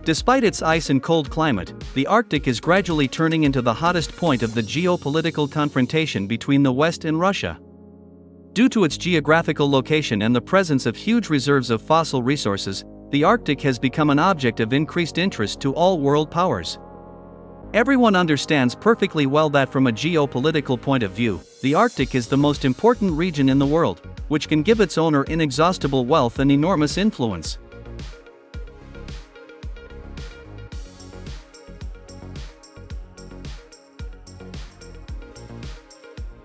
Despite its ice and cold climate, the Arctic is gradually turning into the hottest point of the geopolitical confrontation between the West and Russia. Due to its geographical location and the presence of huge reserves of fossil resources, the Arctic has become an object of increased interest to all world powers. Everyone understands perfectly well that from a geopolitical point of view, the Arctic is the most important region in the world, which can give its owner inexhaustible wealth and enormous influence.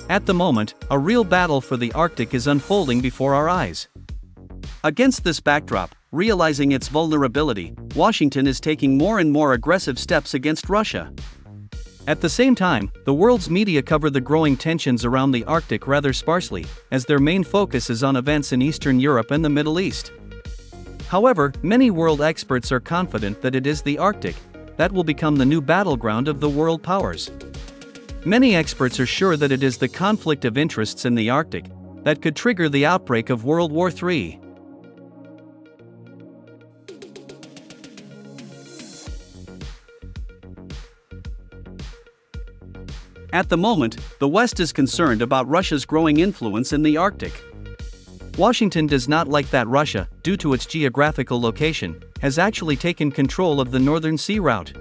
At the moment, a real battle for the Arctic is unfolding before our eyes. Against this backdrop, realizing its vulnerability, Washington is taking more and more aggressive steps against Russia. At the same time, the world's media cover the growing tensions around the Arctic rather sparsely, as their main focus is on events in Eastern Europe and the Middle East. However, many world experts are confident that it is the Arctic that will become the new battleground of the world powers. Many experts are sure that it is the conflict of interests in the Arctic that could trigger the outbreak of World War III. At the moment, the West is concerned about Russia's growing influence in the Arctic. Washington does not like that Russia, due to its geographical location, has actually taken control of the Northern Sea route.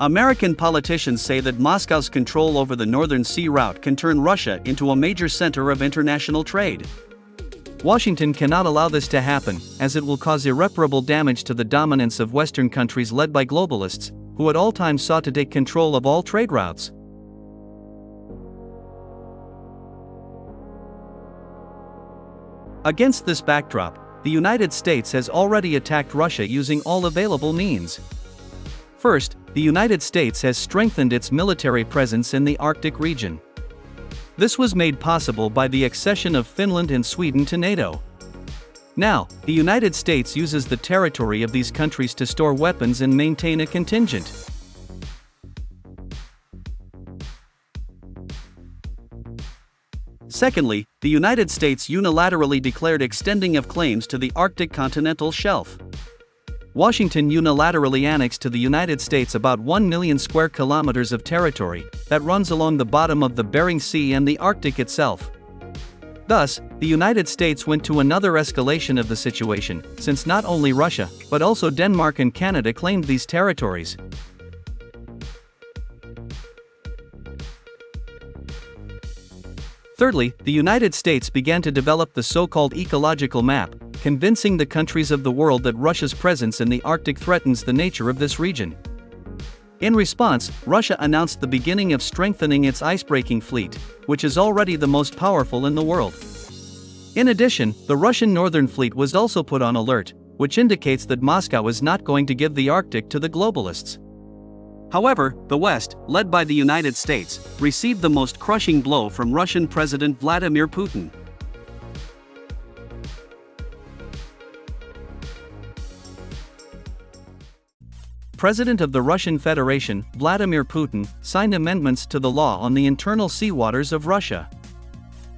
American politicians say that Moscow's control over the Northern Sea route can turn Russia into a major center of international trade. Washington cannot allow this to happen, as it will cause irreparable damage to the dominance of Western countries led by globalists, who at all times sought to take control of all trade routes. Against this backdrop, the United States has already attacked Russia using all available means. First, the United States has strengthened its military presence in the Arctic region. This was made possible by the accession of Finland and Sweden to NATO. Now, the United States uses the territory of these countries to store weapons and maintain a contingent. Secondly, the United States unilaterally declared extending of claims to the Arctic continental shelf. Washington unilaterally annexed to the United States about 1 million square kilometers of territory that runs along the bottom of the Bering Sea and the Arctic itself. Thus, the United States went to another escalation of the situation, since not only Russia, but also Denmark and Canada claimed these territories. Thirdly, the United States began to develop the so-called ecological map, convincing the countries of the world that Russia's presence in the Arctic threatens the nature of this region. In response, Russia announced the beginning of strengthening its icebreaking fleet, which is already the most powerful in the world. In addition, the Russian Northern Fleet was also put on alert, which indicates that Moscow is not going to give the Arctic to the globalists. However, the West, led by the United States, received the most crushing blow from Russian President Vladimir Putin. President of the Russian Federation, Vladimir Putin, signed amendments to the law on the internal sea waters of Russia.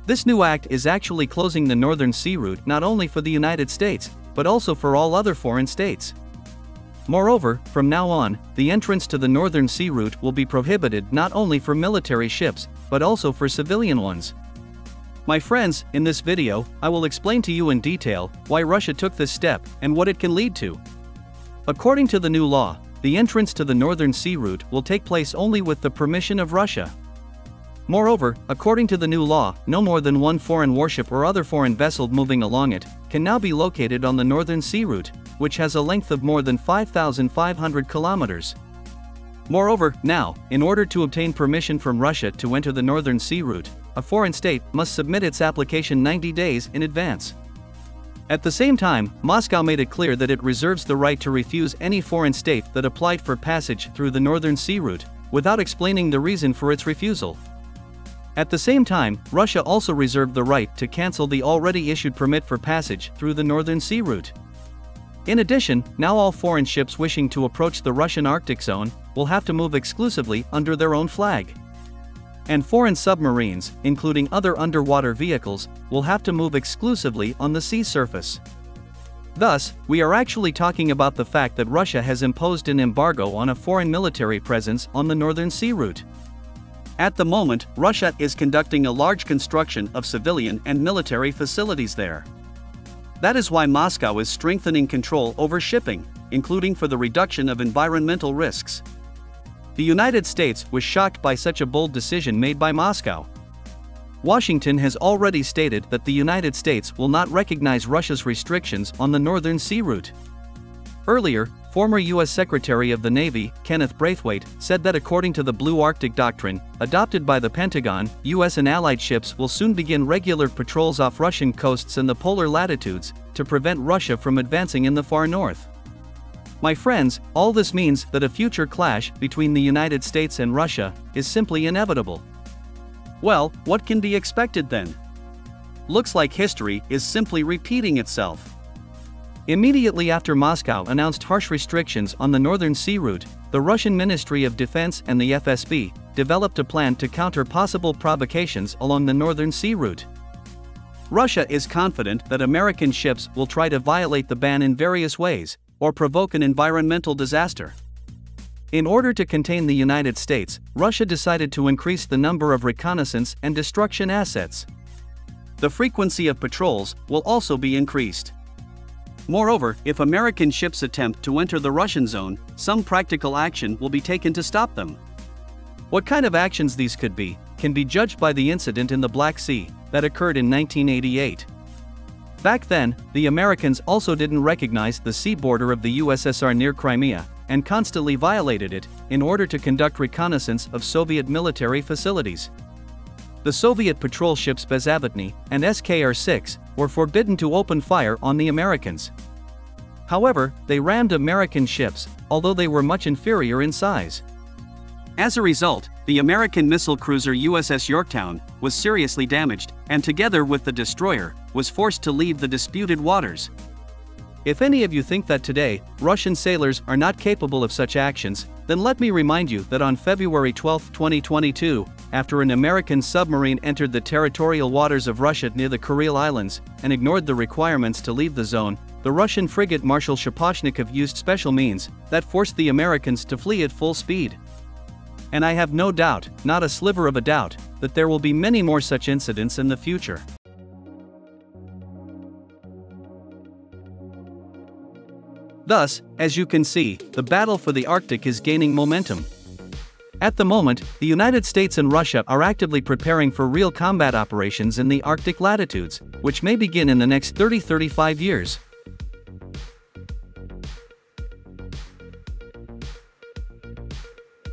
This new act is actually closing the Northern Sea route not only for the United States, but also for all other foreign states. Moreover, from now on, the entrance to the Northern Sea route will be prohibited not only for military ships, but also for civilian ones. My friends, in this video, I will explain to you in detail why Russia took this step and what it can lead to. According to the new law, the entrance to the Northern Sea route will take place only with the permission of Russia. Moreover, according to the new law, no more than one foreign warship or other foreign vessel moving along it can now be located on the Northern Sea route, which has a length of more than 5,500 kilometers. Moreover, now, in order to obtain permission from Russia to enter the Northern Sea route, a foreign state must submit its application 90 days in advance. At the same time, Moscow made it clear that it reserves the right to refuse any foreign state that applied for passage through the Northern Sea route, without explaining the reason for its refusal. At the same time, Russia also reserved the right to cancel the already issued permit for passage through the Northern Sea route. In addition, now all foreign ships wishing to approach the Russian Arctic zone will have to move exclusively under their own flag. And foreign submarines, including other underwater vehicles, will have to move exclusively on the sea surface. Thus, we are actually talking about the fact that Russia has imposed an embargo on a foreign military presence on the Northern Sea route. At the moment, Russia is conducting a large construction of civilian and military facilities there. That is why Moscow is strengthening control over shipping, including for the reduction of environmental risks. The United States was shocked by such a bold decision made by Moscow. Washington has already stated that the United States will not recognize Russia's restrictions on the Northern Sea route. Earlier, former U.S. Secretary of the Navy, Kenneth Braithwaite, said that according to the Blue Arctic Doctrine, adopted by the Pentagon, U.S. and Allied ships will soon begin regular patrols off Russian coasts and the polar latitudes, to prevent Russia from advancing in the far north. My friends, all this means that a future clash between the United States and Russia is simply inevitable. Well, what can be expected then? Looks like history is simply repeating itself. Immediately after Moscow announced harsh restrictions on the Northern Sea route, the Russian Ministry of Defense and the FSB developed a plan to counter possible provocations along the Northern Sea route. Russia is confident that American ships will try to violate the ban in various ways, or provoke an environmental disaster. In order to contain the United States, Russia decided to increase the number of reconnaissance and destruction assets. The frequency of patrols will also be increased. Moreover, if American ships attempt to enter the Russian zone, some practical action will be taken to stop them. What kind of actions these could be, can be judged by the incident in the Black Sea that occurred in 1988. Back then, the Americans also didn't recognize the sea border of the USSR near Crimea, and constantly violated it, in order to conduct reconnaissance of Soviet military facilities. The Soviet patrol ships Bezzavetny and SKR-6 were forbidden to open fire on the Americans. However, they rammed American ships, although they were much inferior in size. As a result, the American missile cruiser USS Yorktown was seriously damaged, and together with the destroyer, was forced to leave the disputed waters. If any of you think that today, Russian sailors are not capable of such actions, then let me remind you that on February 12, 2022, after an American submarine entered the territorial waters of Russia near the Kuril Islands and ignored the requirements to leave the zone, the Russian frigate Marshal Shaposhnikov used special means that forced the Americans to flee at full speed. And I have no doubt, not a sliver of a doubt, that there will be many more such incidents in the future. Thus, as you can see, the battle for the Arctic is gaining momentum. At the moment, the United States and Russia are actively preparing for real combat operations in the Arctic latitudes, which may begin in the next 30-35 years.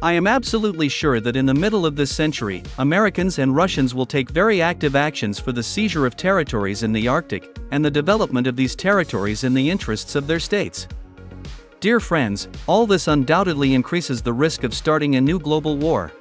I am absolutely sure that in the middle of this century, Americans and Russians will take very active actions for the seizure of territories in the Arctic, and the development of these territories in the interests of their states. Dear friends, all this undoubtedly increases the risk of starting a new global war.